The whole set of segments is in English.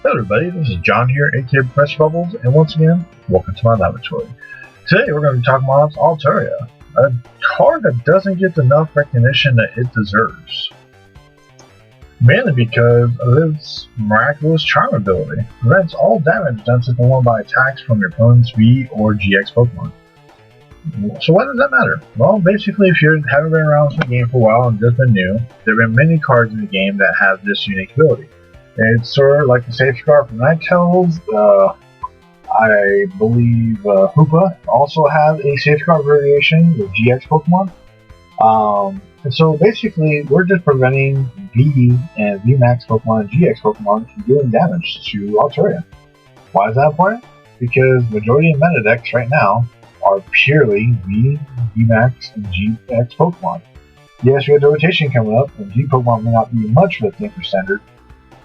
Hello everybody, this is John here, aka Professor Bubbles, and once again, welcome to my laboratory. Today we're going to be talking about Altaria, a card that doesn't get enough recognition that it deserves. Mainly because of its miraculous charm ability. Prevents all damage done to the one by attacks from your opponent's V or GX Pokemon. So why does that matter? Well, basically if you haven't been around the game for a while and just been new, there have been many cards in the game that have this unique ability. It's sort of like the Safeguard from Ninetales. I believe Hoopa also has a Safeguard variation with GX Pokemon. And so basically, we're just preventing V and VMAX Pokemon and GX Pokemon from doing damage to Altaria. Why is that important? Because majority of meta decks right now are purely V, VMAX, and GX Pokemon. Yes, we have the rotation coming up, and G Pokemon may not be much of a thing for standard.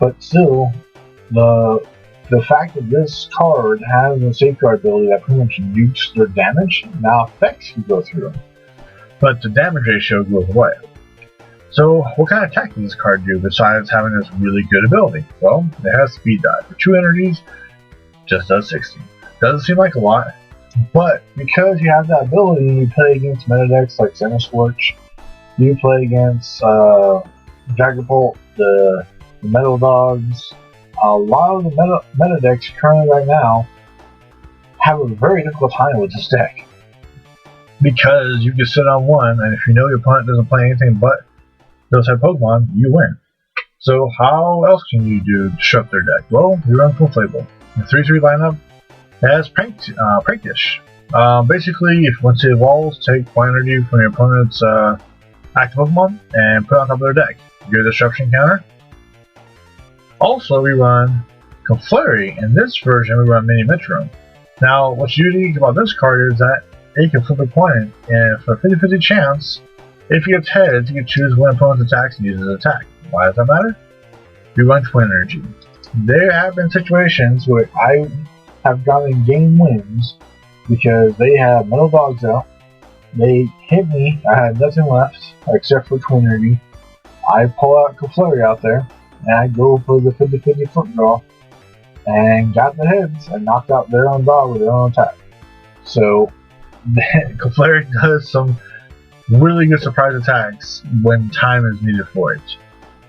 But still, the fact that this card has a safeguard ability that pretty much nukes their damage, now effects can go through them, but the damage ratio goes away. So what kind of attack does this card do besides having this really good ability? Well, it has speed dive. For 2 energies, just does 60. Doesn't seem like a lot, but because you have that ability, you play against meta decks like Scorch, you play against Dragapult, the Metal Dogs. A lot of the meta decks currently right now have a very difficult time with this deck. Because you can sit on one, and if you know your opponent doesn't play anything but those type of Pokemon, you win. So how else can you do to disrupt their deck? Well, you run Clefable. The 3-3 lineup has Prankish. Basically, if once it evolves, take 1 energy from your opponent's active Pokemon and put it on top of their deck. Get a disruption counter. Also, we run Clefairy. In this version, we run Mini Metro. Now, what's unique about this card is that it can flip a coin, and for a 50-50 chance, if it gets heads, you can choose one opponent's attacks and use his attack. Why does that matter? We run Twin Energy. There have been situations where I have gotten game wins because they have Metal Dogs out, they hit me, I had nothing left except for Twin Energy. I pull out Clefairy out there, and I go for the 50-50 flip draw, and got the heads, and knocked out their own dog with their own attack. So, Clefairy does some really good surprise attacks when time is needed for it.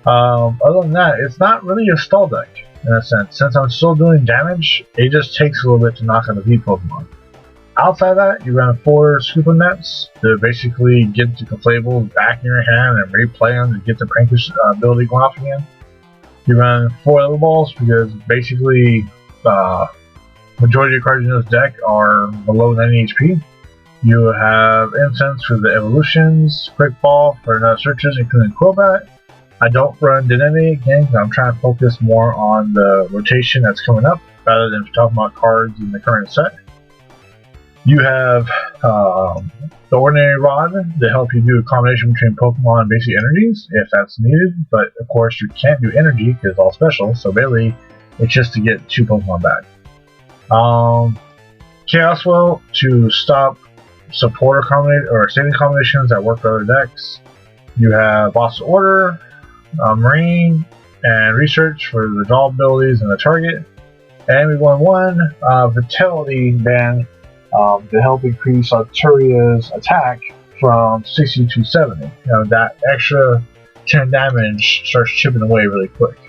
Other than that, it's not really a stall deck, in a sense. Since I'm still doing damage, it just takes a little bit to knock out the V Pokemon. Outside of that, you run 4 Scooping Nets to basically get the Clefable back in your hand and replay them to get the Prankish ability going off again. You run 4 Level Balls because basically majority of cards in this deck are below 90 HP. You have Incense for the evolutions, Quick Ball for another searches, including Quillbat. I don't run Denemy again because I'm trying to focus more on the rotation that's coming up rather than talking about cards in the current set. You have the Ordinary Rod to help you do a combination between Pokemon and basic energies if that's needed, but of course you can't do energy because it's all special, so really it's just to get 2 Pokemon back. Chaos Will to stop supporter or saving combinations that work for other decks. You have Boss Order, Marine, and Research for the draw abilities and the target. And we won 1 Vitality Band to help increase Altaria's attack from 60 to 70. That extra 10 damage starts chipping away really quick.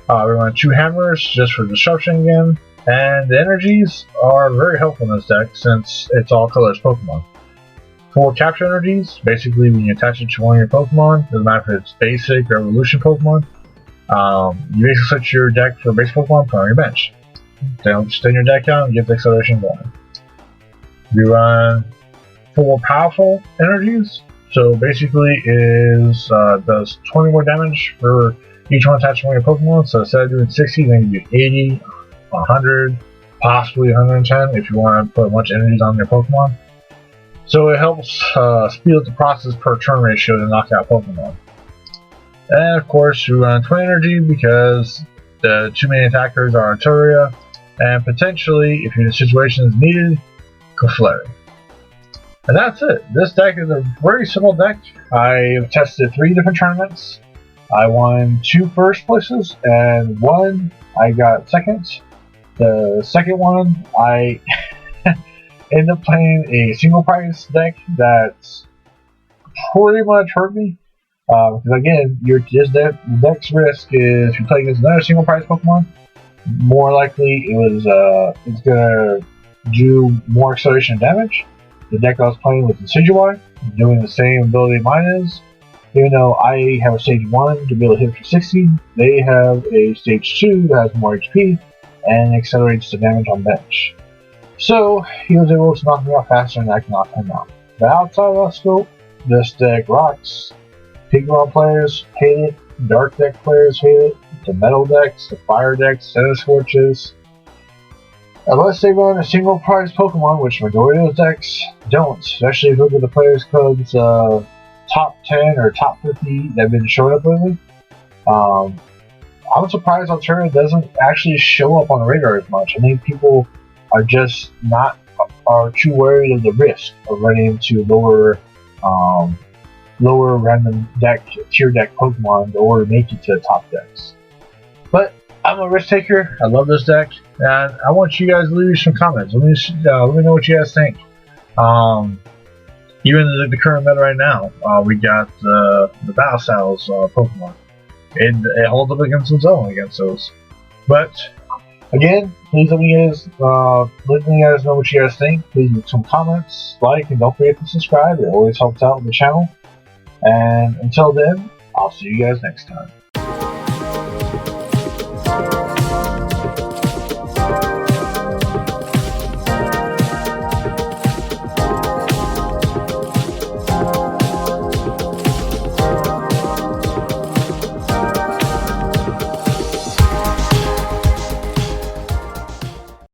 We run 2 Hammers just for disruption again, and the energies are very helpful in this deck since it's all colors Pokemon. 4 Capture Energies, basically when you attach it to one of your Pokemon, doesn't matter if it's basic or evolution Pokemon, you basically switch your deck for basic Pokemon, put on your bench. Then extend your deck out and get the acceleration going. We run 4 Powerful Energies, so basically does 20 more damage for each one attached to one of your Pokemon. So instead of doing 60, then you do 80, 100, possibly 110 if you want to put a bunch of energies on your Pokemon. So it helps speed up the process per turn ratio to knock out Pokemon. And of course, we run Twin Energy because the 2 main attackers are Altaria, and potentially, if your situation is needed, Clefairy. And that's it. This deck is a very simple deck. I've tested 3 different tournaments. I won 2 first places, and one I got second. The second one, I ended up playing a single price deck that's pretty much hurt me. Because again, the deck's risk is if you play against another single price Pokemon, more likely it's gonna do more acceleration damage. The deck I was playing with Decidueye, doing the same ability mine is. Even though I have a stage 1 to be able to hit for 60, they have a stage 2 that has more HP and accelerates the damage on bench. So he was able to knock me out faster than I can knock him out. But outside of that scope, this deck rocks. Pokemon players hate it, Dark deck players hate it, the Metal decks, the Fire decks, Center Scorches. Unless they run a single prize Pokemon, which majority of those decks don't, especially if you look at the Players Club's top 10 or top 50 that have been showing up lately. I'm surprised Altaria doesn't actually show up on the radar as much. I think people are just are too worried of the risk of running into lower random tier deck Pokemon or make it to the top decks. But I'm a risk taker. I love this deck, and I want you guys to leave some comments. Let me know what you guys think. Even the current meta right now, we got the Battle Styles Pokemon. It holds up against its own against those. But again, please let me guys know what you guys think. Please leave some comments, like, and don't forget to subscribe. It always helps out with the channel. And until then, I'll see you guys next time.